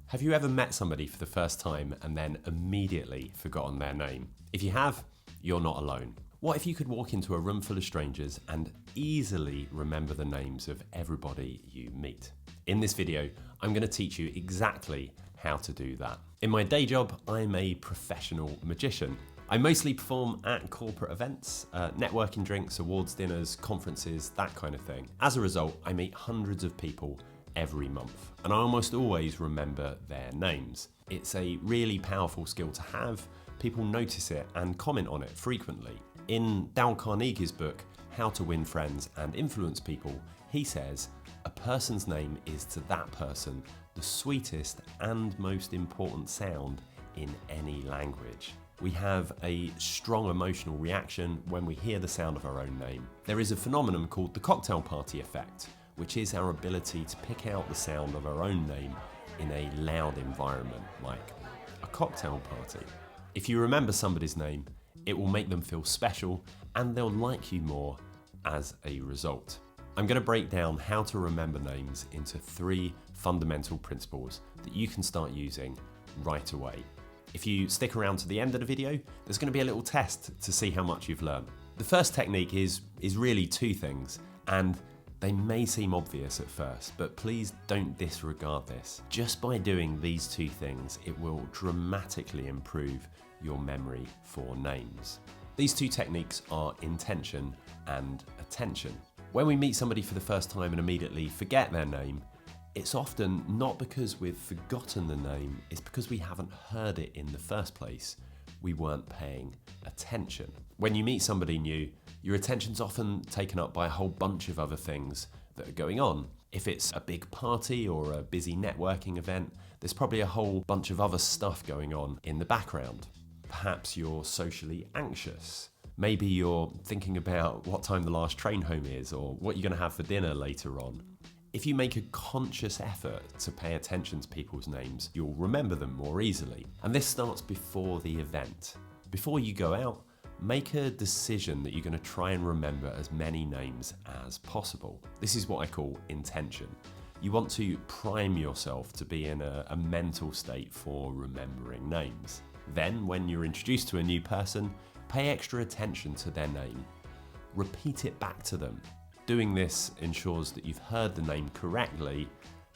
Have you ever met somebody for the first time and then immediately forgotten their name? If you have, you're not alone. What if you could walk into a room full of strangers and easily remember the names of everybody you meet? In this video, I'm going to teach you exactly how to do that. In my day job, I'm a professional magician. I mostly perform at corporate events, networking drinks, awards dinners, conferences, that kind of thing. As a result, I meet hundreds of people every month, and I almost always remember their names. It's a really powerful skill to have. People notice it and comment on it frequently. In Dale Carnegie's book, How to Win Friends and Influence People, he says, a person's name is to that person the sweetest and most important sound in any language. We have a strong emotional reaction when we hear the sound of our own name. There is a phenomenon called the cocktail party effect, which is our ability to pick out the sound of our own name in a loud environment, like a cocktail party. If you remember somebody's name, it will make them feel special and they'll like you more as a result. I'm going to break down how to remember names into 3 fundamental principles that you can start using right away. If you stick around to the end of the video, there's going to be a little test to see how much you've learned. The first technique is really 2 things, and they may seem obvious at first, but please don't disregard this. Just by doing these 2 things, it will dramatically improve your memory for names. These 2 techniques are intention and attention. When we meet somebody for the first time and immediately forget their name, it's often not because we've forgotten the name, it's because we haven't heard it in the first place. We weren't paying attention. When you meet somebody new, your attention's often taken up by a whole bunch of other things that are going on. If it's a big party or a busy networking event, there's probably a whole bunch of other stuff going on in the background. Perhaps you're socially anxious. Maybe you're thinking about what time the last train home is or what you're going to have for dinner later on. If you make a conscious effort to pay attention to people's names, you'll remember them more easily. And this starts before the event. Before you go out, make a decision that you're going to try and remember as many names as possible. This is what I call intention. You want to prime yourself to be in a mental state for remembering names. Then, when you're introduced to a new person, pay extra attention to their name. Repeat it back to them. Doing this ensures that you've heard the name correctly,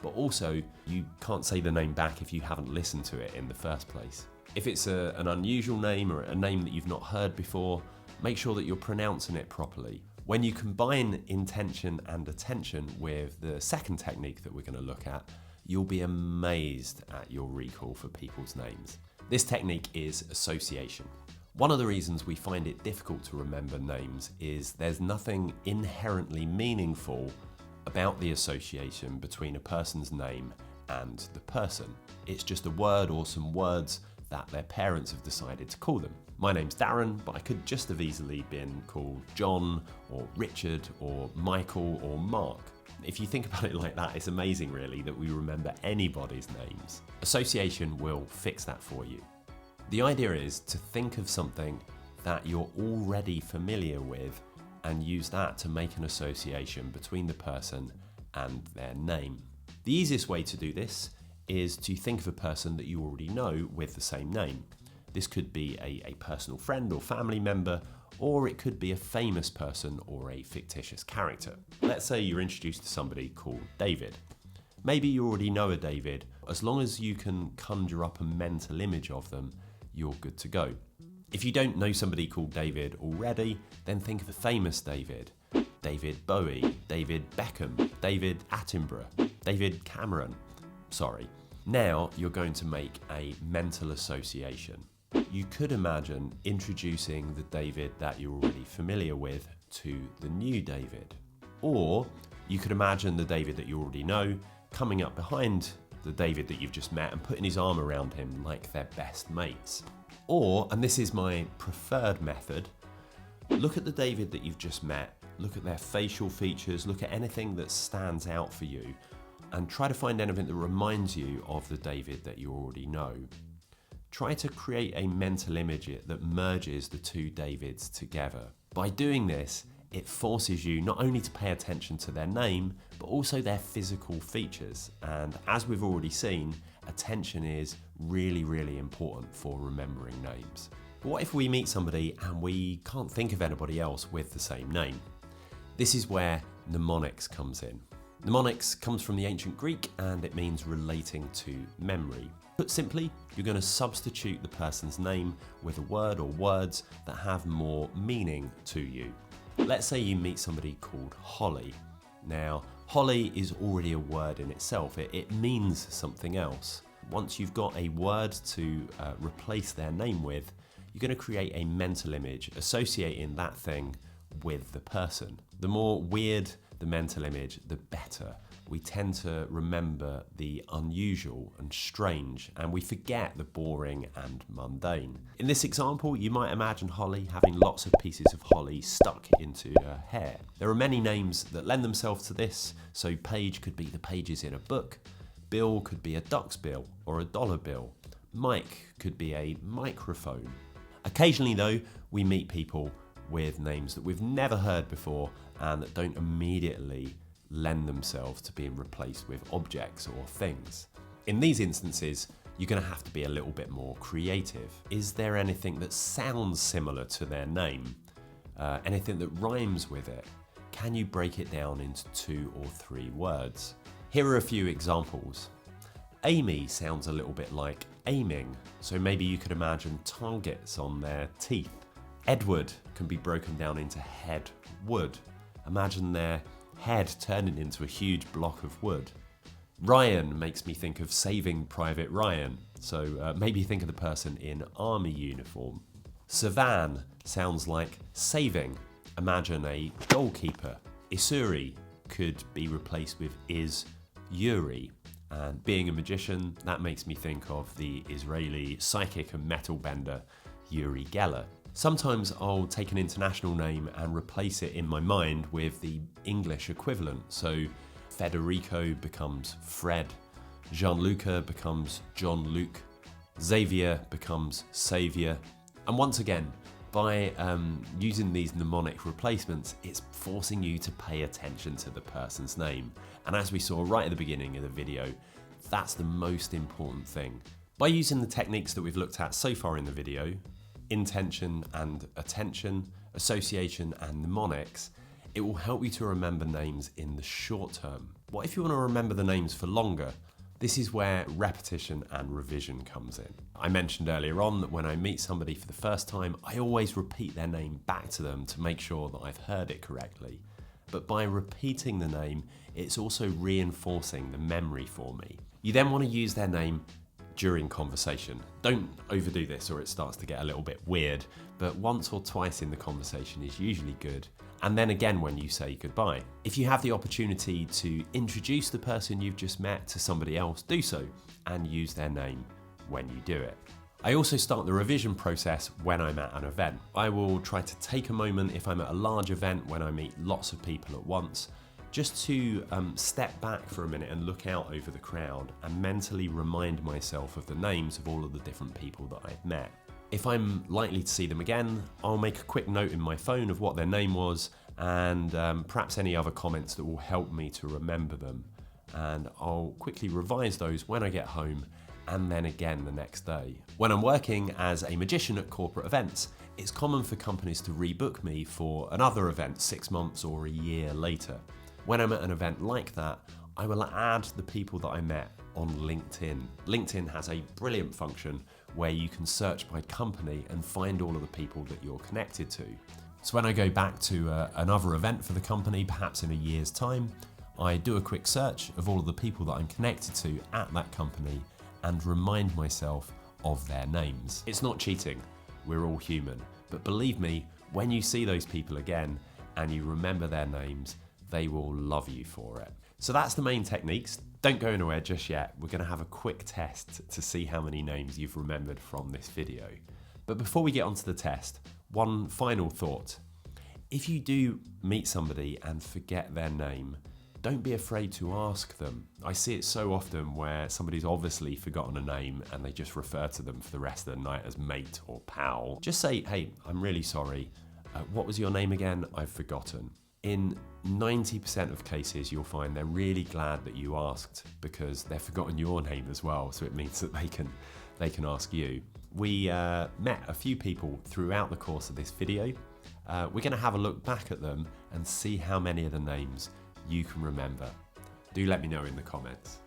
but also you can't say the name back if you haven't listened to it in the first place. If it's an unusual name or a name that you've not heard before, make sure that you're pronouncing it properly. When you combine intention and attention with the second technique that we're going to look at, you'll be amazed at your recall for people's names. This technique is association. One of the reasons we find it difficult to remember names is there's nothing inherently meaningful about the association between a person's name and the person. It's just a word or some words that their parents have decided to call them. My name's Darren, but I could just have easily been called John or Richard or Michael or Mark. If you think about it like that, it's amazing really that we remember anybody's names. Association will fix that for you. The idea is to think of something that you're already familiar with and use that to make an association between the person and their name. The easiest way to do this is to think of a person that you already know with the same name. This could be a personal friend or family member, or it could be a famous person or a fictitious character. Let's say you're introduced to somebody called David. Maybe you already know a David. As long as you can conjure up a mental image of them, you're good to go. If you don't know somebody called David already, then think of a famous David. David Bowie, David Beckham, David Attenborough, David Cameron. Sorry. Now you're going to make a mental association. You could imagine introducing the David that you're already familiar with to the new David. Or you could imagine the David that you already know coming up behind the David that you've just met and putting his arm around him like they're best mates. Or, and this is my preferred method, look at the David that you've just met, look at their facial features, look at anything that stands out for you, and try to find anything that reminds you of the David that you already know. Try to create a mental image that merges the 2 Davids together. By doing this, it forces you not only to pay attention to their name, but also their physical features. And as we've already seen, attention is really, really important for remembering names. But what if we meet somebody and we can't think of anybody else with the same name? This is where mnemonics comes in. Mnemonics comes from the ancient Greek and it means relating to memory. Put simply, you're going to substitute the person's name with a word or words that have more meaning to you. Let's say you meet somebody called Holly. Now, Holly is already a word in itself. It means something else. Once you've got a word to replace their name with, you're going to create a mental image associating that thing with the person. The more weird the mental image, the better. We tend to remember the unusual and strange, and we forget the boring and mundane. In this example, you might imagine Holly having lots of pieces of holly stuck into her hair. There are many names that lend themselves to this, so page could be the pages in a book, bill could be a duck's bill or a dollar bill, mic could be a microphone. Occasionally though, we meet people with names that we've never heard before and that don't immediately lend themselves to being replaced with objects or things. In these instances, you're going to have to be a little bit more creative. Is there anything that sounds similar to their name? Anything that rhymes with it? Can you break it down into 2 or 3 words? Here are a few examples. Amy sounds a little bit like aiming, so maybe you could imagine targets on their teeth. Edward can be broken down into head wood. Imagine their head turning into a huge block of wood. Ryan makes me think of Saving Private Ryan, so maybe think of the person in army uniform. Savan sounds like saving. Imagine a goalkeeper. Isuri could be replaced with is Yuri. And being a magician, that makes me think of the Israeli psychic and metal bender Uri Geller. Sometimes I'll take an international name and replace it in my mind with the English equivalent. So Federico becomes Fred, Gianluca becomes John-Luc, Xavier becomes Saviour. And once again, by using these mnemonic replacements, it's forcing you to pay attention to the person's name. And as we saw right at the beginning of the video, that's the most important thing. By using the techniques that we've looked at so far in the video, intention and attention, association and mnemonics, it will help you to remember names in the short term. What if you want to remember the names for longer? This is where repetition and revision comes in. I mentioned earlier on that when I meet somebody for the first time, I always repeat their name back to them to make sure that I've heard it correctly. But by repeating the name, it's also reinforcing the memory for me. You then want to use their name during conversation. Don't overdo this or it starts to get a little bit weird, but once or twice in the conversation is usually good. And then again when you say goodbye. If you have the opportunity to introduce the person you've just met to somebody else, do so and use their name when you do it. I also start the revision process when I'm at an event. I will try to take a moment if I'm at a large event when I meet lots of people at once, just to step back for a minute and look out over the crowd and mentally remind myself of the names of all of the different people that I've met. If I'm likely to see them again, I'll make a quick note in my phone of what their name was and perhaps any other comments that will help me to remember them. And I'll quickly revise those when I get home and then again the next day. When I'm working as a magician at corporate events, it's common for companies to rebook me for another event 6 months or a year later. When I'm at an event like that, I will add the people that I met on LinkedIn. LinkedIn has a brilliant function where you can search by company and find all of the people that you're connected to. So when I go back to another event for the company, perhaps in a year's time, I do a quick search of all of the people that I'm connected to at that company and remind myself of their names. It's not cheating, we're all human, but believe me, when you see those people again and you remember their names, they will love you for it. So that's the main techniques. Don't go anywhere just yet. We're going to have a quick test to see how many names you've remembered from this video. But before we get onto the test, one final thought. If you do meet somebody and forget their name, don't be afraid to ask them. I see it so often where somebody's obviously forgotten a name and they just refer to them for the rest of the night as mate or pal. Just say, hey, I'm really sorry. What was your name again? I've forgotten. In 90% of cases, you'll find they're really glad that you asked because they've forgotten your name as well, so it means that they can ask you. We met a few people throughout the course of this video. We're going to have a look back at them and see how many of the names you can remember. Do let me know in the comments.